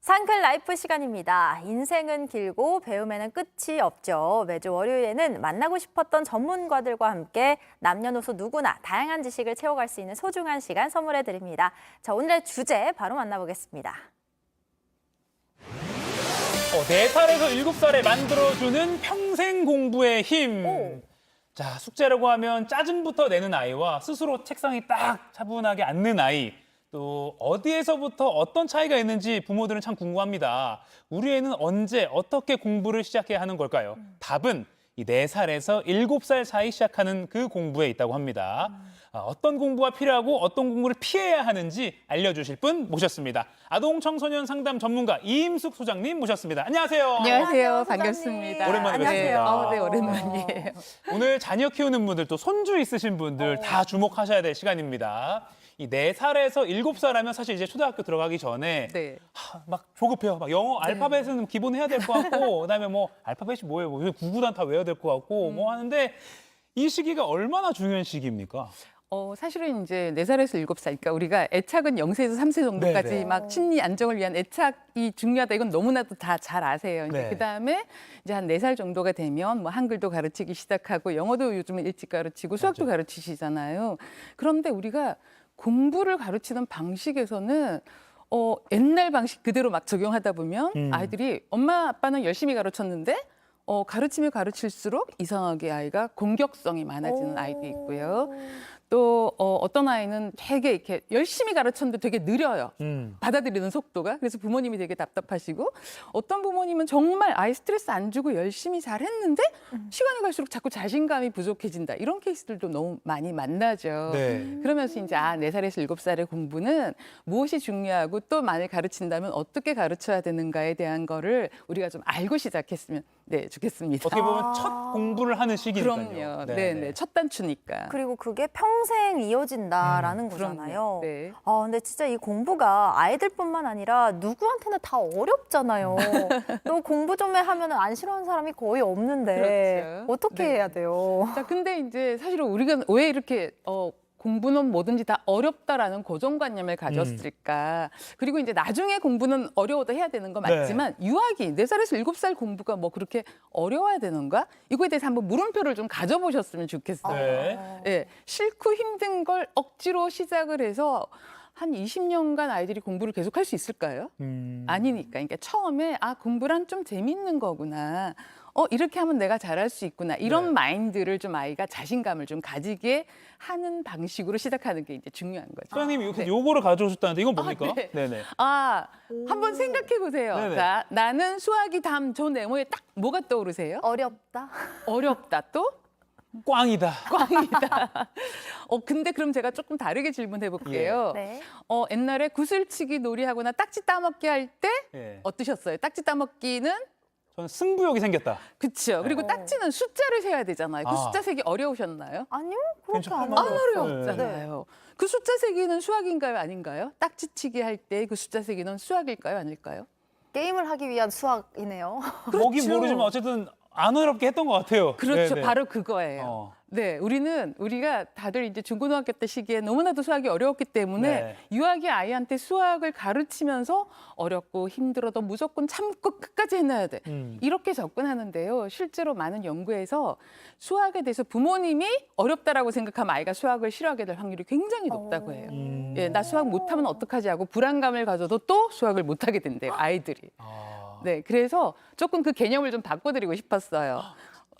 상클 라이프 시간입니다. 인생은 길고 배움에는 끝이 없죠. 매주 월요일에는 만나고 싶었던 전문가들과 함께 남녀노소 누구나 다양한 지식을 채워갈 수 있는 소중한 시간 선물해 드립니다. 자, 오늘의 주제 바로 만나보겠습니다. 4살에서 7살에 만들어주는 평생 공부의 힘. 자, 숙제라고 하면 짜증부터 내는 아이와 스스로 책상에 딱 차분하게 앉는 아이. 또 어디에서부터 어떤 차이가 있는지 부모들은 참 궁금합니다. 우리 애는 언제 어떻게 공부를 시작해야 하는 걸까요? 답은 이 4살에서 7살 사이 시작하는 그 공부에 있다고 합니다. 어떤 공부가 필요하고 어떤 공부를 피해야 하는지 알려주실 분 모셨습니다. 아동 청소년 상담 전문가 이임숙 소장님 모셨습니다. 안녕하세요. 안녕하세요. 소장님. 반갑습니다. 오랜만에 뵙습니다. 네, 오랜만이에요. 오늘 자녀 키우는 분들 또 손주 있으신 분들 다 주목하셔야 될 시간입니다. 이 4살에서 7살 하면 사실 이제 초등학교 들어가기 전에 네. 막 조급해요. 막 영어 알파벳은 기본 해야 될 것 같고 그다음에 뭐 알파벳이 뭐예요? 뭐 구구단 다 외워야 될 것 같고 뭐 하는데 이 시기가 얼마나 중요한 시기입니까? 사실은 이제 4살에서 7살, 그러니까 우리가 애착은 0세에서 3세 정도까지 네네. 막 심리 안정을 위한 애착이 중요하다. 이건 너무나도 다 잘 아세요. 이제 네. 그다음에 이제 한 4살 정도가 되면 뭐 한글도 가르치기 시작하고 영어도 요즘은 일찍 가르치고 수학도 맞아요. 가르치시잖아요. 그런데 우리가 공부를 가르치는 방식에서는 옛날 방식 그대로 막 적용하다 보면 아이들이 엄마 아빠는 열심히 가르쳤는데 가르치면 가르칠수록 이상하게 아이가 공격성이 많아지는 아이도 있고요. 또 어떤 아이는 되게 이렇게 열심히 가르쳤는데 되게 느려요. 받아들이는 속도가. 그래서 부모님이 되게 답답하시고 어떤 부모님은 정말 아이 스트레스 안 주고 열심히 잘했는데 시간이 갈수록 자꾸 자신감이 부족해진다. 이런 케이스들도 너무 많이 만나죠. 네. 그러면서 이제 4살에서 7살의 공부는 무엇이 중요하고 또 만약 가르친다면 어떻게 가르쳐야 되는가에 대한 거를 우리가 좀 알고 시작했으면 좋겠습니다. 어떻게 보면 첫 공부를 하는 시기니까요. 그럼요. 네. 첫 단추니까. 그리고 그게 평생 이어진다라는 그럼요. 거잖아요. 네. 근데 진짜 이 공부가 아이들뿐만 아니라 누구한테나 다 어렵잖아요. 또 공부 좀 해 하면 안 싫어하는 사람이 거의 없는데 그렇죠. 어떻게 네. 해야 돼요? 자, 근데 이제 사실은 우리가 왜 이렇게 공부는 뭐든지 다 어렵다라는 고정관념을 가졌을까. 그리고 이제 나중에 공부는 어려워도 해야 되는 거 맞지만 유아기 4살에서 7살 공부가 뭐 그렇게 어려워야 되는가? 이거에 대해서 한번 물음표를 좀 가져보셨으면 좋겠어요. 네. 예, 싫고 힘든 걸 억지로 시작을 해서 한 20년간 아이들이 공부를 계속 할 수 있을까요? 아니니까. 그러니까 처음에 공부란 좀 재밌는 거구나. 이렇게 하면 내가 잘할 수 있구나. 이런 네. 마인드를 좀 아이가 자신감을 좀 가지게 하는 방식으로 시작하는 게 이제 중요한 거죠. 소장님이 요거를 가져오셨다는데 이건 뭡니까? 네. 네네. 한번 생각해 보세요. 네네. 자, 나는 수학이 다음 저 네모에 딱 뭐가 떠오르세요? 어렵다. 어렵다 또? 꽝이다. 꽝이다. 근데 그럼 제가 조금 다르게 질문해 볼게요. 네. 옛날에 구슬치기 놀이하거나 딱지 따먹기 할 때 예. 어떠셨어요? 딱지 따먹기는 저는 승부욕이 생겼다. 그렇죠. 그리고 딱지는 숫자를 세야 되잖아요. 그 아. 숫자 세기 어려우셨나요? 아니요, 그렇게 안 괜찮아요. 어려웠어요. 어려웠잖아요. 그 숫자 세기는 수학인가요, 아닌가요? 딱지치기 할 때 그 숫자 세기는 수학일까요, 아닐까요? 게임을 하기 위한 수학이네요. 뭐긴 그렇죠. 모르지만 어쨌든 안 어렵게 했던 것 같아요. 그렇죠. 네네. 바로 그거예요. 네, 우리가 다들 이제 중고등학교 때 시기에 너무나도 수학이 어려웠기 때문에 네. 유아기 아이한테 수학을 가르치면서 어렵고 힘들어도 무조건 참고 끝까지 해놔야 돼. 이렇게 접근하는데요. 실제로 많은 연구에서 수학에 대해서 부모님이 어렵다라고 생각하면 아이가 수학을 싫어하게 될 확률이 굉장히 높다고 해요. 예, 나 수학 못하면 어떡하지 하고 불안감을 가져도 또 수학을 못하게 된대요, 아이들이. 네, 그래서 조금 그 개념을 좀 바꿔드리고 싶었어요.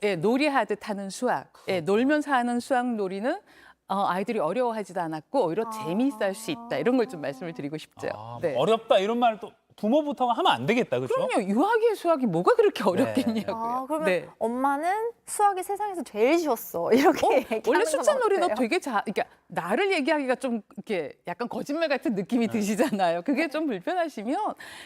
예, 놀이하듯 하는 수학, 예, 놀면서 하는 수학 놀이는 아이들이 어려워하지도 않았고 오히려 재미있어 할 수 있다. 이런 걸 좀 말씀을 드리고 싶죠. 네. 어렵다 이런 말 또 부모부터가 하면 안 되겠다, 그렇죠? 그럼요. 유아기의 수학이 뭐가 그렇게 어렵겠냐고요. 그러면 네. 엄마는 수학이 세상에서 제일 쉬웠어. 이렇게 얘기하는 원래 건 숫자 놀이 너 어때요? 되게 그러니까 나를 얘기하기가 좀 이렇게 약간 거짓말 같은 느낌이 드시잖아요. 그게 좀 불편하시면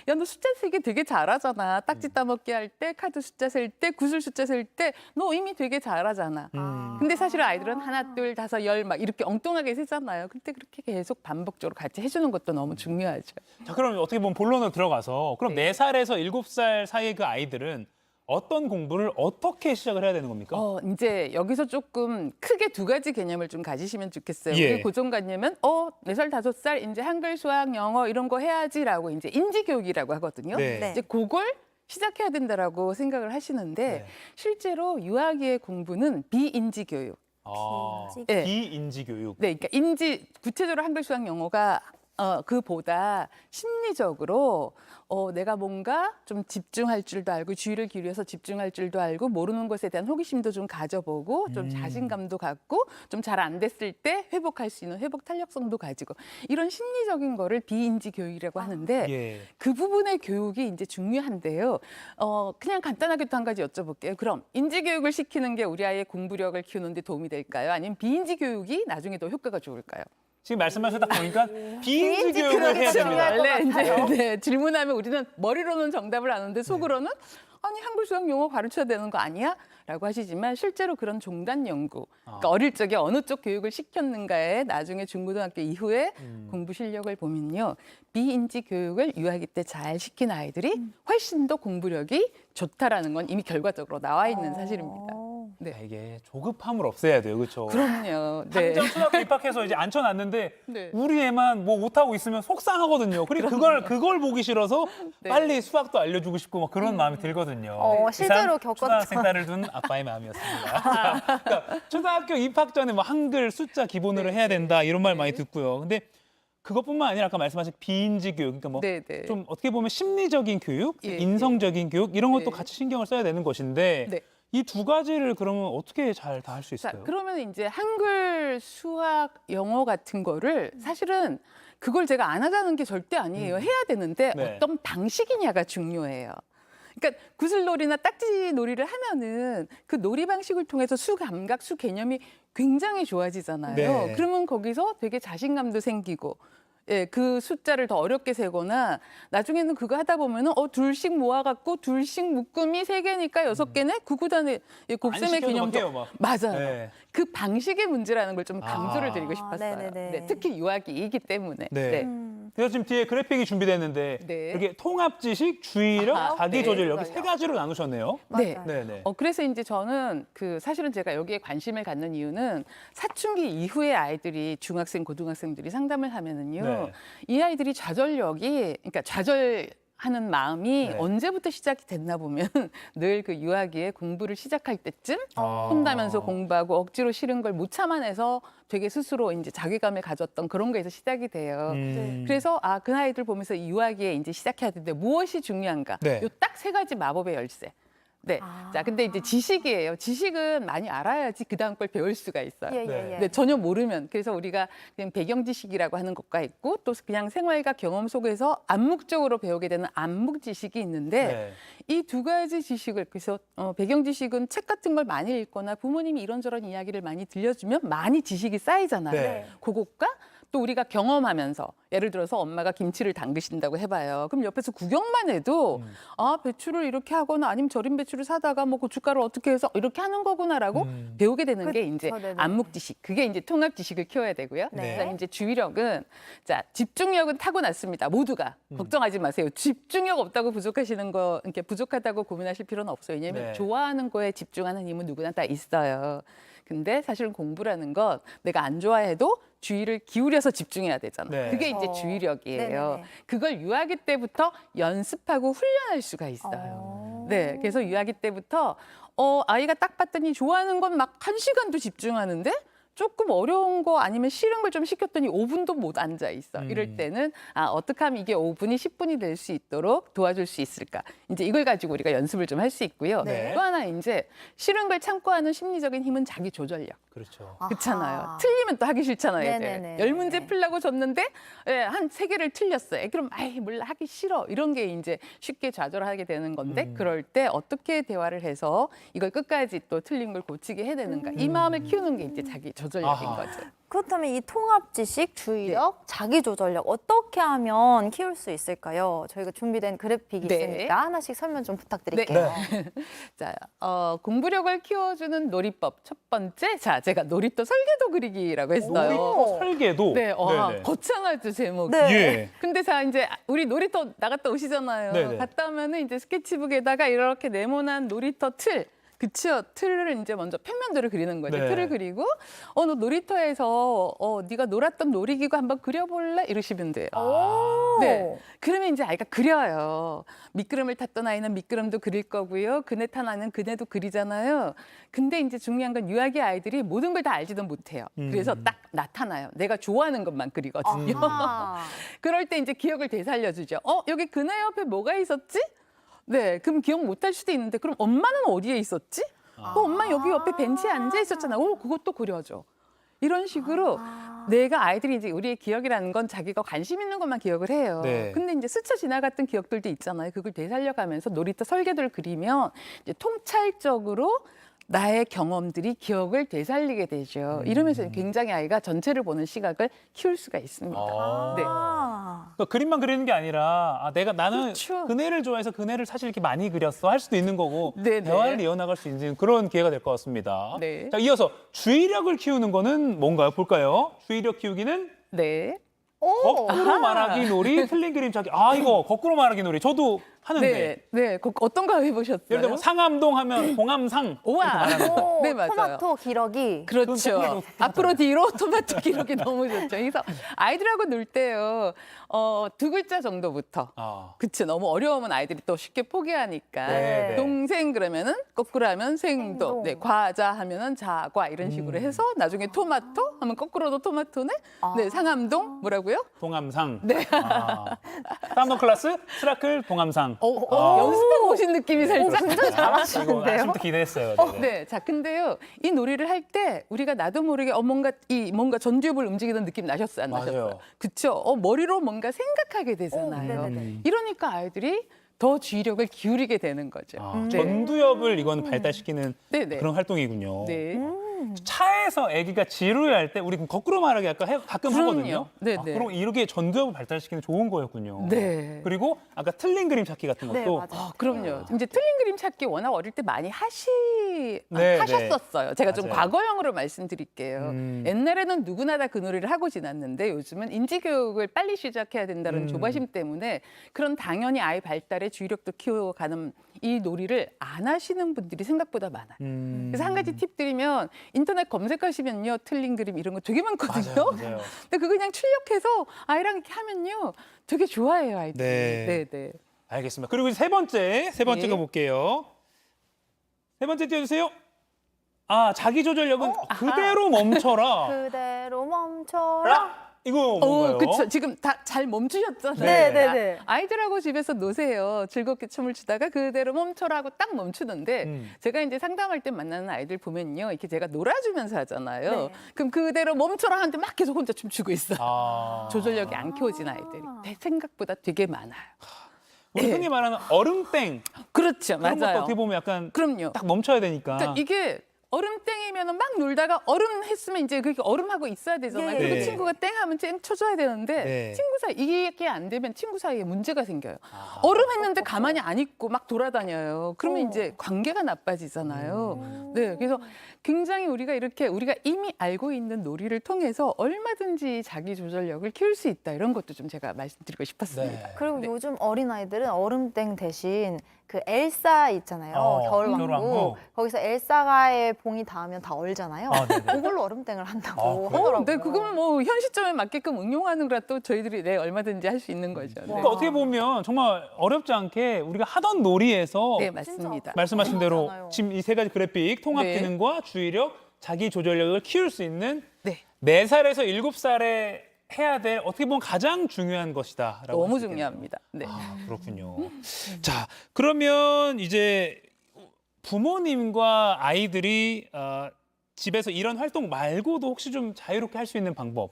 야, 너 숫자 세기 되게 잘하잖아. 딱지 따먹기 할 때, 카드 숫자 셀 때, 구슬 숫자 셀 때 너 이미 되게 잘하잖아. 근데 사실 아이들은 하나, 둘, 다섯, 열 막 이렇게 엉뚱하게 세잖아요. 근데 그렇게 계속 반복적으로 같이 해주는 것도 너무 중요하죠. 자, 그럼 어떻게 보면 본론으로 들어가서 그럼 네. 4살에서 7살 사이의 그 아이들은 어떤 공부를 어떻게 시작을 해야 되는 겁니까? 이제 여기서 조금 크게 두 가지 개념을 좀 가지시면 좋겠어요. 예. 우리 고정관념은 4살, 5살 이제 한글, 수학, 영어 이런 거 해야지라고 이제 인지교육이라고 하거든요. 네. 이제 그걸 시작해야 된다라고 생각을 하시는데 네. 실제로 유아기의 공부는 비인지교육. 네. 비인지 교육. 네, 그러니까 구체적으로 한글, 수학, 영어가 그보다 심리적으로 내가 뭔가 좀 집중할 줄도 알고 주의를 기울여서 집중할 줄도 알고 모르는 것에 대한 호기심도 좀 가져보고 좀 자신감도 갖고 좀 잘 안 됐을 때 회복할 수 있는 회복 탄력성도 가지고 이런 심리적인 거를 비인지 교육이라고 하는데 예. 그 부분의 교육이 이제 중요한데요. 그냥 간단하게 또 한 가지 여쭤볼게요. 그럼 인지 교육을 시키는 게 우리 아이의 공부력을 키우는 데 도움이 될까요? 아니면 비인지 교육이 나중에 더 효과가 좋을까요? 지금 말씀하셨다 보니까 비인지 교육을 해야 교육이 됩니다. 중요할 것 같아요. 질문하면 우리는 머리로는 정답을 아는데 속으로는 아니 한글, 수학, 영어 가르쳐야 되는 거 아니야? 라고 하시지만 실제로 그런 종단 연구, 그러니까 어릴 적에 어느 쪽 교육을 시켰는가에 나중에 중고등학교 이후에 공부 실력을 보면요. 비인지 교육을 유아기 때 잘 시킨 아이들이 훨씬 더 공부력이 좋다라는 건 이미 결과적으로 나와 있는 사실입니다. 네. 이게 조급함을 없애야 돼요, 그렇죠? 그럼요. 네. 당장 초등학교 입학해서 이제 앉혀놨는데 네. 우리 애만 뭐 못하고 있으면 속상하거든요. 그리고 그걸 보기 싫어서 네. 빨리 수학도 알려주고 싶고 막 그런 마음이 들거든요. 실제로 이상 겪었던. 초등학생 딸을 둔 아빠의 마음이었습니다. 자, 그러니까 초등학교 입학 전에 뭐 한글 숫자 기본으로 해야 된다 이런 말 많이 듣고요. 근데 그것뿐만 아니라 아까 말씀하신 비인지 교육, 그러니까 뭐 네. 좀 어떻게 보면 심리적인 교육, 예, 인성적인 교육 이런 것도 네. 같이 신경을 써야 되는 것인데 네. 이 두 가지를 그러면 어떻게 잘 다 할 수 자, 있어요? 그러면 이제 한글, 수학, 영어 같은 거를 사실은 그걸 제가 안 하자는 게 절대 아니에요. 해야 되는데 네. 어떤 방식이냐가 중요해요. 그러니까 구슬놀이나 딱지놀이를 하면은 그 놀이 방식을 통해서 수감각, 수개념이 굉장히 좋아지잖아요. 네. 그러면 거기서 되게 자신감도 생기고 예, 그 숫자를 더 어렵게 세거나 나중에는 그거 하다 보면은 둘씩 모아갖고 둘씩 묶음이 3개니까 6개네? 구구단의 곱셈의 시켜도 개념도 막 해요, 막. 맞아요. 네. 그 방식의 문제라는 걸 좀 강조를 아. 드리고 싶었어요. 네네네. 네, 특히 유아기이기 때문에. 네. 그래서 지금 뒤에 그래픽이 준비됐는데 네. 이렇게 통합 지식, 주의력, 아하, 자기 네. 조절 이렇게 맞아요. 세 가지로 나누셨네요. 네. 맞아요. 네네. 그래서 이제 저는 사실은 제가 여기에 관심을 갖는 이유는 사춘기 이후에 아이들이 중학생, 고등학생들이 상담을 하면은요. 네. 이 아이들이 좌절력이, 그러니까 좌절하는 마음이 네. 언제부터 시작이 됐나 보면 늘 그 유아기에 공부를 시작할 때쯤 아. 혼나면서 공부하고 억지로 싫은 걸 못 참아내서 되게 스스로 이제 자괴감을 가졌던 그런 거에서 시작이 돼요. 그래서 그 아이들 보면서 이 유아기에 이제 시작해야 되는데 무엇이 중요한가? 네. 요 딱 3가지 마법의 열쇠. 네. 자, 근데 이제 지식이에요. 지식은 많이 알아야지 그 다음 걸 배울 수가 있어요. 예, 네. 예, 예. 네, 전혀 모르면 그래서 우리가 그냥 배경 지식이라고 하는 것과 있고 또 그냥 생활과 경험 속에서 암묵적으로 배우게 되는 암묵 지식이 있는데 네. 이 두 가지 지식을 그래서 배경 지식은 책 같은 걸 많이 읽거나 부모님이 이런저런 이야기를 많이 들려주면 많이 지식이 쌓이잖아요. 네. 그것과 또 우리가 경험하면서 예를 들어서 엄마가 김치를 담그신다고 해봐요. 그럼 옆에서 구경만 해도 배추를 이렇게 하거나 아니면 절인 배추를 사다가 뭐 고춧가루 어떻게 해서 이렇게 하는 거구나라고 배우게 되는 게 이제 네네. 암묵 지식. 그게 이제 통합 지식을 키워야 되고요. 네. 그다음에 이제 주의력은 자 집중력은 타고났습니다. 모두가 걱정하지 마세요. 집중력 없다고 부족하시는 거 이렇게 부족하다고 고민하실 필요는 없어요. 왜냐하면 네. 좋아하는 거에 집중하는 힘은 누구나 다 있어요. 근데 사실은 공부라는 건 내가 안 좋아해도 주의를 기울여서 집중해야 되잖아요. 네. 그게 이제 그렇죠. 주의력이에요. 네네네. 그걸 유아기 때부터 연습하고 훈련할 수가 있어요. 네, 그래서 유아기 때부터 아이가 딱 봤더니 좋아하는 건 막 1시간도 집중하는데 조금 어려운 거 아니면 싫은 걸 좀 시켰더니 5분도 못 앉아 있어. 이럴 때는 어떻게 하면 이게 5분이 10분이 될 수 있도록 도와줄 수 있을까? 이제 이걸 가지고 우리가 연습을 좀 할 수 있고요. 네. 또 하나 이제 싫은 걸 참고 하는 심리적인 힘은 자기 조절력. 그렇죠. 그렇잖아요. 틀리면 또 하기 싫잖아요. 네네네. 애들. 10문제 풀려고 줬는데 한 3개를 틀렸어요. 그럼 몰라 하기 싫어. 이런 게 이제 쉽게 좌절하게 되는 건데 그럴 때 어떻게 대화를 해서 이걸 끝까지 또 틀린 걸 고치게 해야 되는가. 이 마음을 키우는 게 이제 자기 조절 조절력인 아하. 거죠. 그렇다면 이 통합 지식, 주의력, 자기 조절력 어떻게 하면 키울 수 있을까요? 저희가 준비된 그래픽이 네. 있으니까 하나씩 설명 좀 부탁드릴게요. 자, 공부력을 키워주는 놀이법 첫 번째, 자, 제가 놀이터 설계도 그리기라고 했어요. 놀이터 설계도. 네, 네네. 거창하죠 제목. 네. 예. 근데 자 이제 우리 놀이터 나갔다 오시잖아요. 네네. 갔다 오면은 이제 스케치북에다가 이렇게 네모난 놀이터 틀. 그쵸. 틀을 이제 먼저 평면도를 그리는 거죠. 네. 틀을 그리고 너 놀이터에서 네가 놀았던 놀이기구 한번 그려볼래? 이러시면 돼요. 오. 네. 그러면 이제 아이가 그려요. 미끄럼을 탔던 아이는 미끄럼도 그릴 거고요. 그네 탄 아이는 그네도 그리잖아요. 근데 이제 중요한 건 유아기 아이들이 모든 걸 다 알지도 못해요. 그래서 딱 나타나요. 내가 좋아하는 것만 그리거든요. 아하. 그럴 때 이제 기억을 되살려주죠. 여기 그네 옆에 뭐가 있었지? 네, 그럼 기억 못할 수도 있는데 그럼 엄마는 어디에 있었지? 엄마 여기 옆에 벤치에 앉아 있었잖아. 그것도 그려줘. 이런 식으로 내가 아이들이 이제 우리의 기억이라는 건 자기가 관심 있는 것만 기억을 해요. 네. 근데 이제 스쳐 지나갔던 기억들도 있잖아요. 그걸 되살려가면서 놀이터 설계도를 그리면 이제 통찰적으로 나의 경험들이 기억을 되살리게 되죠. 이러면서 굉장히 아이가 전체를 보는 시각을 키울 수가 있습니다. 네. 그러니까 그림만 그리는 게 아니라 나는 그렇죠. 그네를 좋아해서 그네를 사실 이렇게 많이 그렸어 할 수도 있는 거고 네네. 대화를 이어나갈 수 있는 그런 기회가 될 것 같습니다. 네. 자, 이어서 주의력을 키우는 거는 뭔가요? 볼까요? 주의력 키우기는 네. 거꾸로 말하기 놀이, 틀린 그림 찾기. 이거 거꾸로 말하기 놀이. 저도 하는데. 네. 어떤 거 해보셨어요? 예를 들면 상암동 하면 동암상. 우와. 오, 네, 맞아요. 토마토 기러기. 그렇죠. 앞으로 뒤로 토마토 기록이 너무 좋죠. 그래서 아이들하고 놀 때요, 두 글자 정도부터. 그치, 너무 어려우면 아이들이 또 쉽게 포기하니까. 네. 동생 그러면은 거꾸로 하면 생도, 생도. 네, 과자 하면은 자과 이런 식으로 해서 나중에 토마토 하면 거꾸로도 토마토네. 네, 상암동 뭐라고요? 동암상. 네. 상암동 클래스 스라클 동암상. 연습하고 오신 느낌이 살짝. 굉장히 잘하시는데요. 아침부터 기대했어요. 네. 네, 자, 근데요, 이 놀이를 할 때 우리가 나도 모르게 뭔가 전두엽을 움직이는 느낌 나셨어요, 안 나셨어요? 맞아요. 그쵸? 머리로 뭔가 생각하게 되잖아요. 네네네. 이러니까 아이들이 더 주의력을 기울이게 되는 거죠. 네. 전두엽을 이건 발달시키는 네네. 그런 활동이군요. 네. 차에서 아기가 지루해할 때 우리 거꾸로 말하기 가끔 그럼요. 하거든요. 네네. 그럼 이렇게 전두엽을 발달시키는 좋은 거였군요. 네. 그리고 아까 틀린 그림 찾기 같은 네, 것도 맞아요. 그럼요. 이제 틀린 그림 찾기 워낙 어릴 때 많이 네, 하셨었어요. 제가 좀 맞아요. 과거형으로 말씀드릴게요. 옛날에는 누구나 다 그 놀이를 하고 지났는데 요즘은 인지교육을 빨리 시작해야 된다는 조바심 때문에 그런 당연히 아이 발달에 주의력도 키워가는 이 놀이를 안 하시는 분들이 생각보다 많아요. 그래서 한 가지 팁 드리면 인터넷 검색하시면요. 틀린 그림 이런 거 되게 많거든요. 맞아요. 근데 그거 그냥 출력해서 아이랑 이렇게 하면요. 되게 좋아해요, 아이들이. 네. 네. 알겠습니다. 그리고 이제 세 번째가 네. 볼게요. 세 번째 띄워주세요. 자기 조절력은 그대로 멈춰라. 그대로 멈춰라. 이거 뭔가요? 그렇죠. 지금 다 잘 멈추셨잖아요. 네. 아이들하고 집에서 노세요. 즐겁게 춤을 추다가 그대로 멈춰라 하고 딱 멈추는데 제가 이제 상담할 때 만나는 아이들 보면요. 이렇게 제가 놀아주면서 하잖아요. 네. 그럼 그대로 멈춰라 하는데 막 계속 혼자 춤추고 있어요. 조절력이 안 키워진 아이들이 생각보다 되게 많아요. 우리 흔히 말하는 얼음땡. 그렇죠. 그런 것도 맞아요. 어떻게 보면 약간 그럼요. 딱 멈춰야 되니까. 그러니까 이게 얼음땡이면 막 놀다가 얼음 했으면 이제 그렇게 얼음하고 있어야 되잖아요. 예. 그리고 네. 친구가 땡 하면 땡 쳐줘야 되는데 네. 친구 사이 이게 안 되면 친구 사이에 문제가 생겨요. 얼음 했는데 가만히 안 있고 막 돌아다녀요. 그러면 이제 관계가 나빠지잖아요. 네, 그래서 굉장히 우리가 이미 알고 있는 놀이를 통해서 얼마든지 자기 조절력을 키울 수 있다 이런 것도 좀 제가 말씀드리고 싶었습니다. 네. 그리고 요즘 어린아이들은 얼음땡 대신 그 엘사 있잖아요. 겨울왕국. 겨울왕국. 거기서 엘사가의 봉이 닿으면 다 얼잖아요. 네네. 그걸로 얼음땡을 한다고 그래요? 하더라고요. 네, 그거는 뭐 현 시점에 맞게끔 응용하는 거라 또 저희들이 얼마든지 할 수 있는 거죠. 네, 그러니까 어떻게 보면 정말 어렵지 않게 우리가 하던 놀이에서 네, 맞습니다. 말씀하신 대로 맞아요. 지금 이 세 가지 그래픽 통합 네. 기능과 주의력, 자기 조절력을 키울 수 있는 네. 4살에서 7살에 해야 될 어떻게 보면 가장 중요한 것이다라고 너무 할수 있겠네요. 중요합니다. 네. 그렇군요. 자, 그러면 이제 부모님과 아이들이 집에서 이런 활동 말고도 혹시 좀 자유롭게 할 수 있는 방법?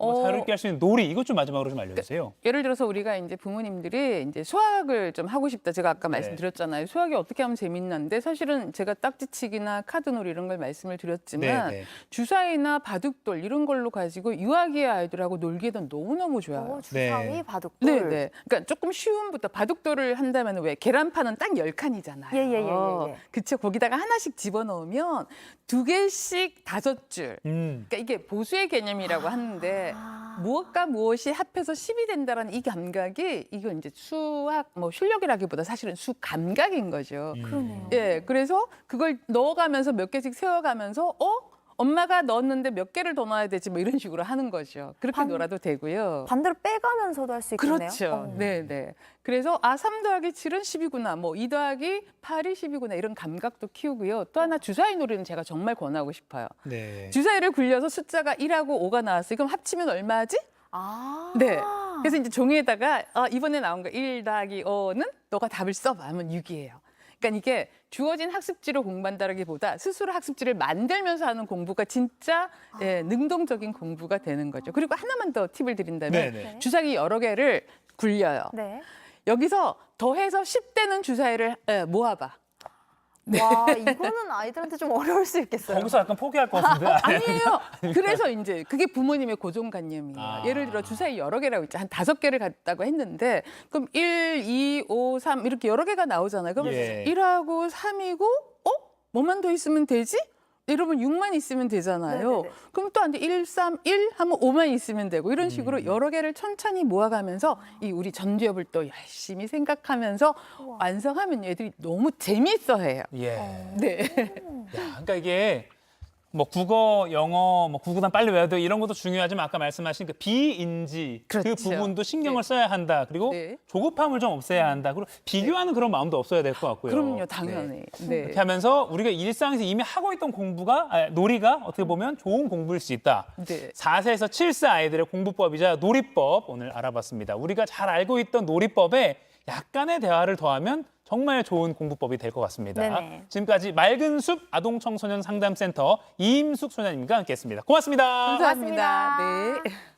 자유롭게 할 수 있는 놀이 이것 좀 마지막으로 좀 알려주세요. 예를 들어서 우리가 이제 부모님들이 이제 수학을 좀 하고 싶다. 제가 아까 말씀드렸잖아요. 수학이 어떻게 하면 재밌는데 사실은 제가 딱지치기나 카드놀이 이런 걸 말씀을 드렸지만 네. 주사위나 바둑돌 이런 걸로 가지고 유아기의 아이들하고 놀기에도 너무너무 좋아요. 주사위, 네. 바둑돌. 네. 그러니까 조금 쉬움부터 바둑돌을 한다면 왜 계란판은 딱 10칸이잖아요. 예. 그쵸. 거기다가 하나씩 집어넣으면 2개씩 5줄. 그러니까 이게 보수의 개념이라고 하는데 무엇과 무엇이 합해서 10이 된다라는 이 감각이 이건 이제 수학 뭐 실력이라기보다 사실은 수 감각인 거죠. 그러네요. 예. 그래서 그걸 넣어가면서 몇 개씩 세워가면서 엄마가 넣었는데 몇 개를 더 넣어야 되지 뭐 이런 식으로 하는 거죠. 그렇게 놀아도 되고요. 반대로 빼가면서도 할 수 있겠네요. 그렇죠. 네네. 그래서 3 더하기 7은 10이구나. 뭐 2 더하기 8이 10이구나. 이런 감각도 키우고요. 또 하나 주사위 놀이는 제가 정말 권하고 싶어요. 네. 주사위를 굴려서 숫자가 1하고 5가 나왔어요. 그럼 합치면 얼마지? 네. 그래서 이제 종이에다가 이번에 나온 거 1 더하기 5는 너가 답을 써봐 하면 6이에요. 그러니까 이게 주어진 학습지로 공부한다기보다 스스로 학습지를 만들면서 하는 공부가 진짜 능동적인 공부가 되는 거죠. 그리고 하나만 더 팁을 드린다면 네네. 주사위 여러 개를 굴려요. 네. 여기서 더해서 10대는 주사위를 모아봐. 와, 이거는 아이들한테 좀 어려울 수 있겠어요. 거기서 약간 포기할 것 같은데. 아니에요. 그래서 이제 그게 부모님의 고정관념이에요. 예를 들어 주사위 여러 개라고 있죠. 한 5개를 갖다고 했는데 그럼 1, 2, 5, 3 이렇게 여러 개가 나오잖아요. 그럼 예. 1하고 3이고 뭐만 더 있으면 되지? 여러분 6만 있으면 되잖아요. 네네네. 그럼 또 안 돼. 1, 3, 1 하면 5만 있으면 되고 이런 식으로 여러 개를 천천히 모아가면서 이 우리 전두엽을 또 열심히 생각하면서 완성하면 애들이 너무 재미있어해요. 예. 네. 야, 그러니까 이게 뭐 국어, 영어, 뭐 구구단 빨리 외워야 돼 이런 것도 중요하지만 아까 말씀하신 그 비인지 그 그렇죠. 부분도 신경을 써야 한다. 그리고 네. 조급함을 좀 없애야 한다. 그리고 비교하는 그런 마음도 없어야 될 것 같고요. 그럼요, 당연히. 네. 이렇게 하면서 우리가 일상에서 이미 하고 있던 놀이가 어떻게 보면 좋은 공부일 수 있다. 네. 4세에서 7세 아이들의 공부법이자 놀이법 오늘 알아봤습니다. 우리가 잘 알고 있던 놀이법에 약간의 대화를 더하면 정말 좋은 공부법이 될 것 같습니다. 네네. 지금까지 맑은 숲 아동청소년 상담센터 이임숙 소장님과 함께했습니다. 고맙습니다. 감사합니다. 고맙습니다. 네.